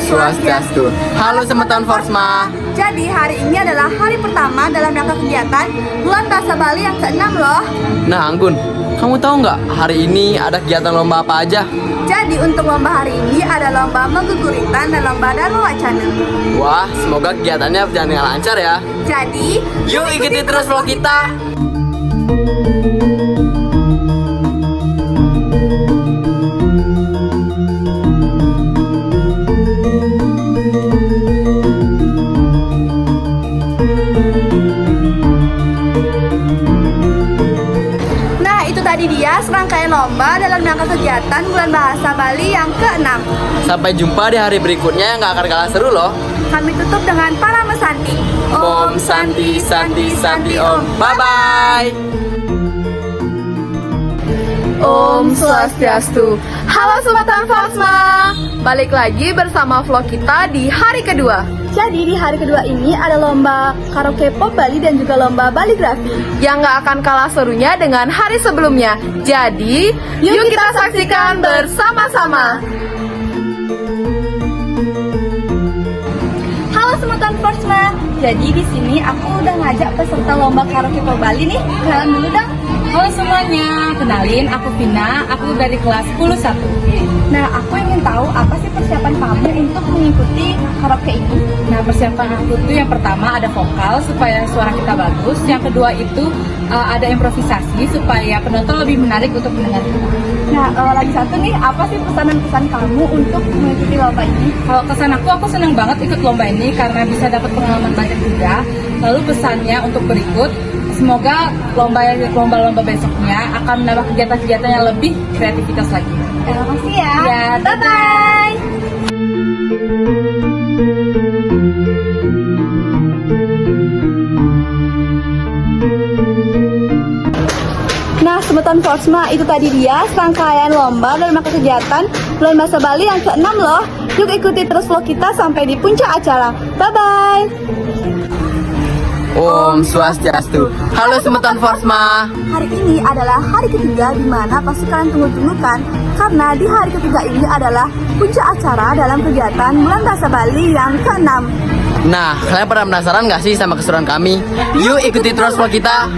Swastiastu. Halo teman-teman Forsma. Jadi hari ini adalah hari pertama dalam rangka kegiatan Bulan Bahasa Bali yang ke-6 loh. Nah Anggun, kamu tahu nggak hari ini ada kegiatan lomba apa aja? Jadi untuk lomba hari ini ada lomba mengguguritan dan lomba dharma wacana. Wah, semoga kegiatannya berjalan dengan lancar ya. Jadi Yuk ikuti terus vlog kita. Nah, itu tadi dia serangkaian lomba dalam rangka kegiatan Bulan Bahasa Bali yang ke-6. Sampai jumpa di hari berikutnya yang nggak akan kalah seru loh. Kami tutup dengan para mesanti. Om Santi Santi Santi Om. Bye bye. Om Swastiastu. Halo Sobat Forsma, balik lagi bersama vlog kita di hari kedua. Jadi di hari kedua ini ada lomba karaoke pop Bali dan juga lomba baligrafi yang gak akan kalah serunya dengan hari sebelumnya. Jadi yuk kita saksikan bersama-sama. Halo Sobat Forsma, jadi di sini aku udah ngajak peserta lomba karaoke pop Bali nih. Kenalan dulu dong. Halo semuanya, kenalin aku Vina, aku dari kelas 11. Nah, aku ingin tahu apa sih persiapan kamu untuk mengikuti karaoke ini? Nah, persiapan aku tuh yang pertama ada vokal supaya suara kita bagus, yang kedua itu ada improvisasi supaya penonton lebih menarik untuk mendengar kita. Nah, lagi satu nih, apa sih pesan-pesan kamu untuk mengikuti lomba ini? Kalau kesan aku senang banget ikut lomba ini karena bisa dapat pengalaman banyak juga. Lalu pesannya untuk berikut, semoga lomba-lomba besoknya akan menambah kegiatan-kegiatan yang lebih kreativitas lagi. Terima kasih ya. Ya, Bye-bye. Nah, Sobat Forsma, itu tadi dia serangkaian lomba dalam rangka kegiatan Bulan Bahasa Bali yang ke-6 loh. Yuk ikuti terus vlog kita sampai di puncak acara. Bye-bye. Om Swastiastu. Halo teman-teman Forsma. Hari ini adalah hari ketiga di mana pasti kalian tunggu-tunggu kan? Karena di hari ketiga ini adalah puncak acara dalam kegiatan Bulan Bahasa Bali yang ke-6. Nah, kalian pernah penasaran nggak sih sama keseruan kami? Yuk ikuti terus vlog kita.